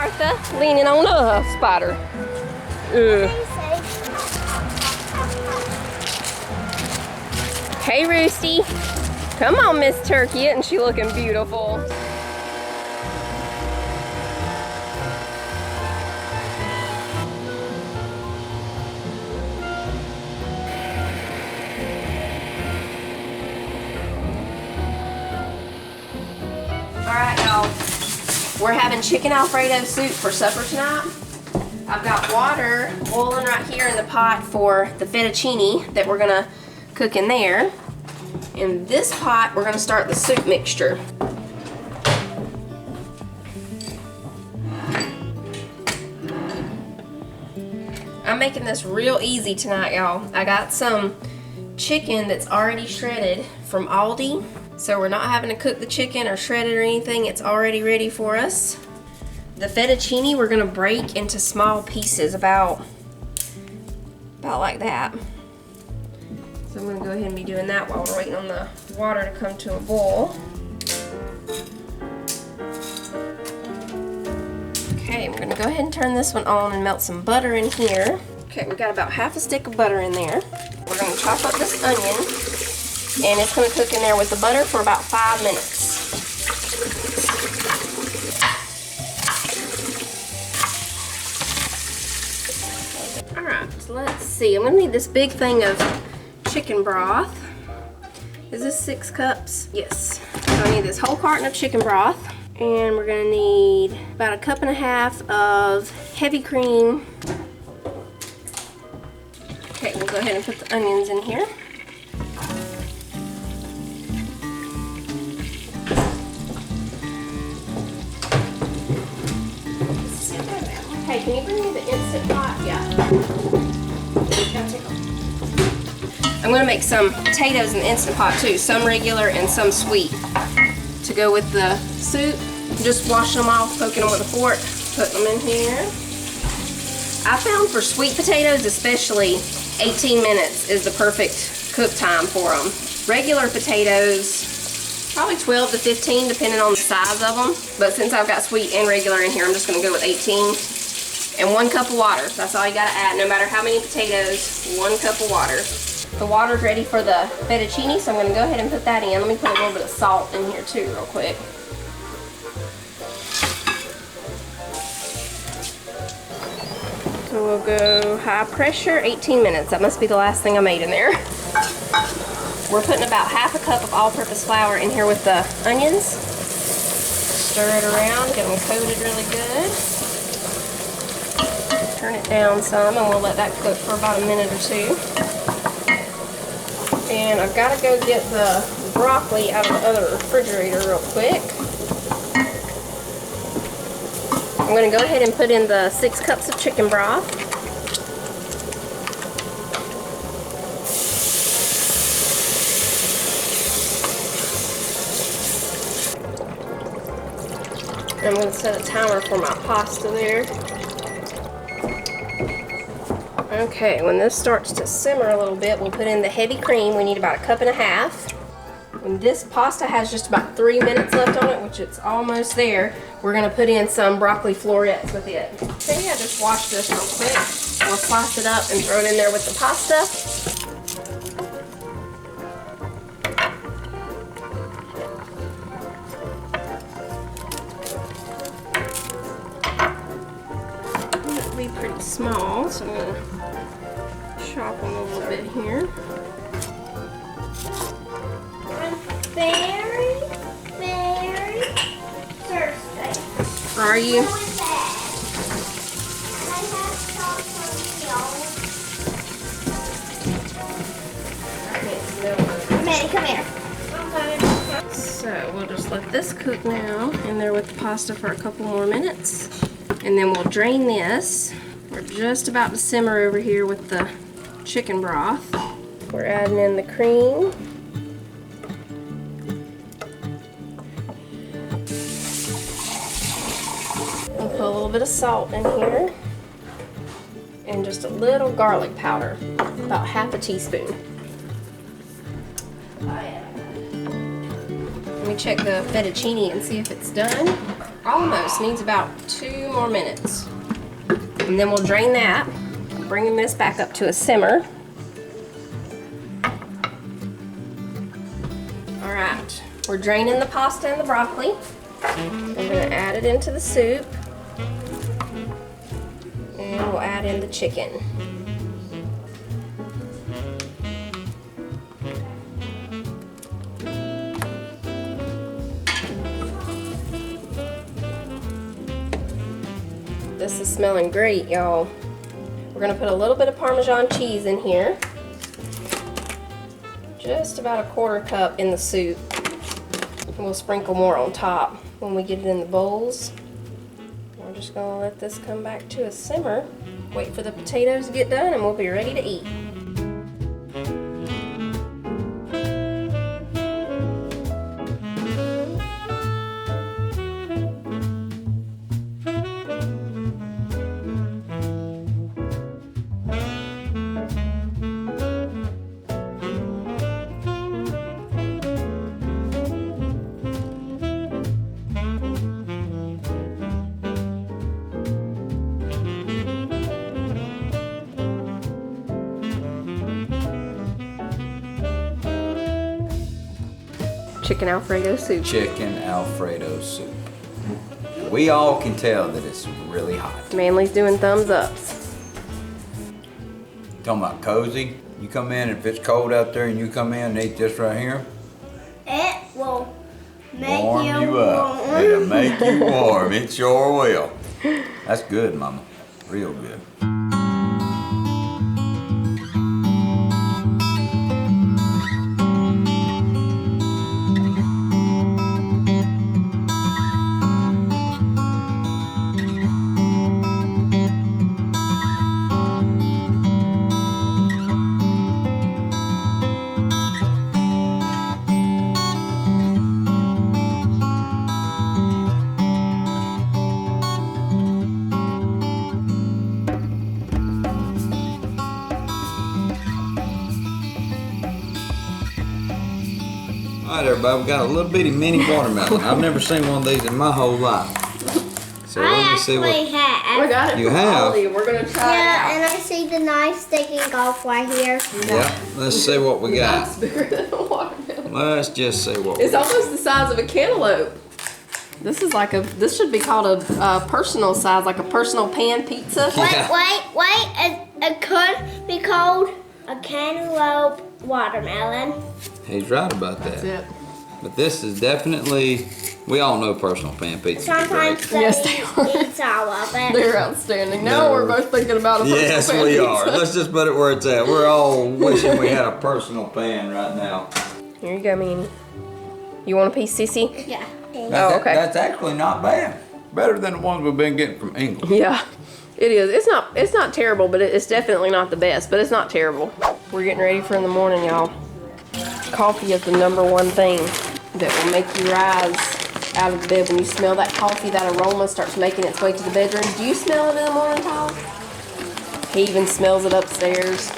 Martha, leaning on a spider. Ugh. Hey, Roosty. Come on, Miss Turkey. Isn't she looking beautiful? Alright, y'all. We're having chicken Alfredo soup for supper tonight. I've got water boiling right here in the pot for the fettuccine that we're gonna cook in there. In this pot, we're gonna start the soup mixture. I'm making this real easy tonight, y'all. I got some chicken that's already shredded from Aldi. So we're not having to cook the chicken or shred it or anything. It's already ready for us. The fettuccine we're gonna break into small pieces about like that. So I'm gonna go ahead and be doing that while we're waiting on the water to come to a boil. Okay, we're gonna go ahead and turn this one on and melt some butter in here. Okay, we got about half a stick of butter in there. We're gonna chop up this onion. And it's going to cook in there with the butter for about 5 minutes. Alright, so let's see. I'm going to need this big thing of chicken broth. Is this 6 cups? Yes. So I need this whole carton of chicken broth. And we're going to need about 1.5 cups of heavy cream. Okay, we'll go ahead and put the onions in here. Hey, can you bring me the Instant Pot? Yeah. I'm going to make some potatoes in the Instant Pot too. Some regular and some sweet. To go with the soup. Just washing them off, poking them with a fork, putting them in here. I found for sweet potatoes especially, 18 minutes is the perfect cook time for them. Regular potatoes, probably 12 to 15 depending on the size of them. But since I've got sweet and regular in here, I'm just going to go with 18. And 1 cup of water. That's all you gotta add. No matter how many potatoes, 1 cup of water. The water's ready for the fettuccine, so I'm gonna go ahead and put that in. Let me put a little bit of salt in here too real quick. So we'll go high pressure, 18 minutes. That must be the last thing I made in there. We're putting about 1/2 cup of all-purpose flour in here with the onions. Stir it around, get them coated really good. Turn it down some and we'll let that cook for about 1 minute or 2. And I've got to go get the broccoli out of the other refrigerator real quick. I'm going to go ahead and put in the 6 cups of chicken broth. I'm going to set a timer for my pasta there. Okay, when this starts to simmer a little bit, we'll put in the heavy cream. We need about 1.5 cups. When this pasta has just about 3 minutes left on it, which it's almost there, we're going to put in some broccoli florets with it. Okay, I just washed this real quick. We'll slice it up and throw it in there with the pasta. It'll be pretty small, so I'm going to chop them a little bit here. Very thirsty. Are you? Maddie, come here. So we'll just let this cook now in there with the pasta for a couple more minutes. And then we'll drain this. We're just about to simmer over here with the chicken broth. We're adding in the cream. We'll put a little bit of salt in here. And just a little garlic powder, about 1/2 teaspoon. Let me check the fettuccine and see if it's done. Almost, needs about 2 more minutes. And then we'll drain that, bringing this back up to a simmer. All right, we're draining the pasta and the broccoli. We're gonna add it into the soup. And we'll add in the chicken. This is smelling great, y'all. We're gonna put a little bit of Parmesan cheese in here. Just about a 1/4 cup in the soup. And we'll sprinkle more on top when we get it in the bowls. We're just gonna let this come back to a simmer. Wait for the potatoes to get done and we'll be ready to eat. Chicken Alfredo soup. Chicken Alfredo soup. We all can tell that it's really hot. Manly's doing thumbs ups. Talking about cozy. You come in, if it's cold out there and you come in and eat this right here, It will make warm you you up. warm. It'll make you warm. It sure will. That's good, Mama. Real good. All right, everybody, we got a little bitty mini watermelon. I've never seen one of these in my whole life. So let me see what have. We got it You from have? Aldi. We're gonna try Yeah, it and I see the knife sticking off right here. Yeah, let's see what we out. got. It's bigger than a watermelon. Let's just see what we It's got. almost the size of a cantaloupe. This is like this should be called a personal size, like a personal pan pizza. Yeah. Wait. It could be called a cantaloupe watermelon. He's right about that. That's it. But this is definitely, we all know personal pan pizza. Sometimes they Yes, they are. eat all of it. They're outstanding. Now we're both thinking about a personal Yes, pan we pizza. are. Let's just put it where it's at. We're all wishing we had a personal pan right now. Here you go, Meanie. You want a piece, Sissy? Yeah. Oh, okay. That's actually not bad. Better than the ones we've been getting from England. Yeah, it is. It's not terrible, but it's definitely not the best, but it's not terrible. We're getting ready for in the morning, y'all. Coffee is the #1 thing that will make you rise out of the bed. When you smell that coffee, that aroma starts making its way to the bedroom. Do you smell it in the morning, Tyler? He even smells it upstairs.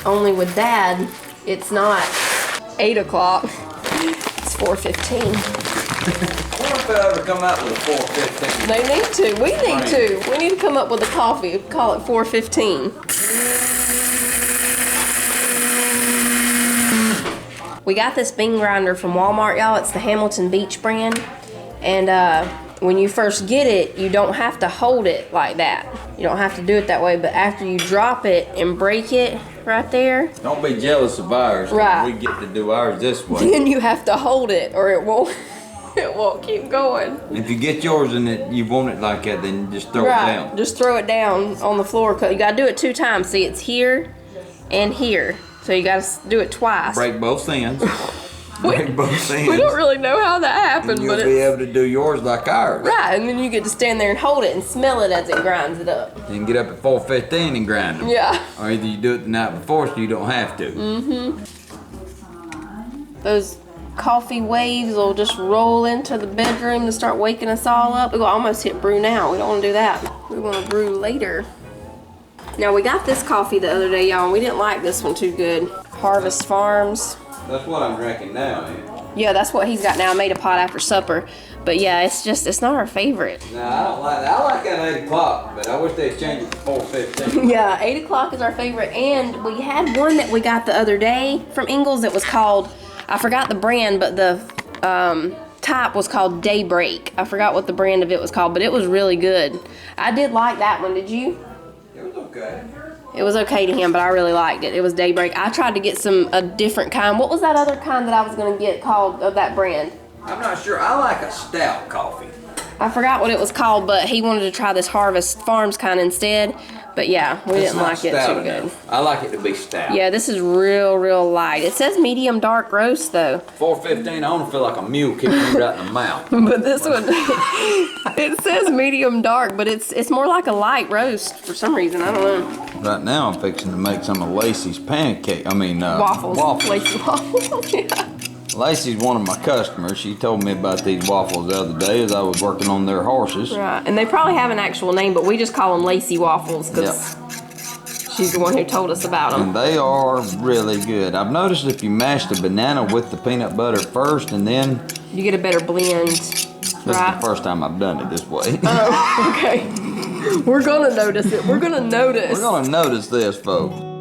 Only with Dad, it's not 8 o'clock. It's 4:15. I wonder if they'll ever come out with a 415. They need to. We need to. We need to come up with a coffee. Call it 415. We got this bean grinder from Walmart, y'all. It's the Hamilton Beach brand. And when you first get it, you don't have to hold it like that. You don't have to do it that way. But after you drop it and break it right there, Don't be jealous of ours. 'Cause Right. we get to do ours this way. then you have to hold it or it won't it won't keep going. If you get yours and you want it like that, then just throw it Right. down. Just throw it down on the floor. You gotta do it 2 times. See, it's here and here. So you gotta do it twice. Break both ends. Break both ends. We don't really know how that happened, And you'll but be it's able to do yours like ours. right. And then you get to stand there and hold it and smell it as it grinds it up. You can get up at 4:15 and grind them. Yeah. Or either you do it the night before so you don't have to. Those coffee waves will just roll into the bedroom to start waking us all up. We'll almost hit brew now. We don't want to do that. We want to brew later. Now we got this coffee the other day, y'all, and we didn't like this one too good. Harvest Farms. That's what I'm drinking now. Yeah, that's what he's got now. I made a pot after supper. But yeah, it's not our favorite. No, I don't like that. I like that at 8 o'clock, but I wish they'd change it to 4:15. Yeah, 8 o'clock is our favorite. And we had one that we got the other day from Ingles that was called, I forgot the brand, but the type was called Daybreak. I forgot what the brand of it was called, but it was really good. I did like that one. Did you? It was okay. It was okay to him, but I really liked it. It was Daybreak. I tried to get a different kind. What was that other kind that I was gonna get called of that brand? I'm not sure. I like a stout coffee. I forgot what it was called, but he wanted to try this Harvest Farms kind instead. But yeah, we didn't like it too good. I like it to be stout. Yeah, this is real light. It says medium dark roast though. 4:15, I don't feel like a mule kicking me right in the mouth. But this one, it says medium dark, but it's more like a light roast for some reason. I don't know. Right now, I'm fixing to make some of Lacey's Waffles. Lacy waffles. Yeah. Lacey's one of my customers. She told me about these waffles the other day as I was working on their horses. Right, and they probably have an actual name, but we just call them Lacy waffles because she's the one who told us about them. And they are really good. I've noticed if you mash the banana with the peanut butter first and then... You get a better blend, This is right? the first time I've done it this way. Oh, okay. We're gonna notice it. We're gonna notice. We're gonna notice this, folks.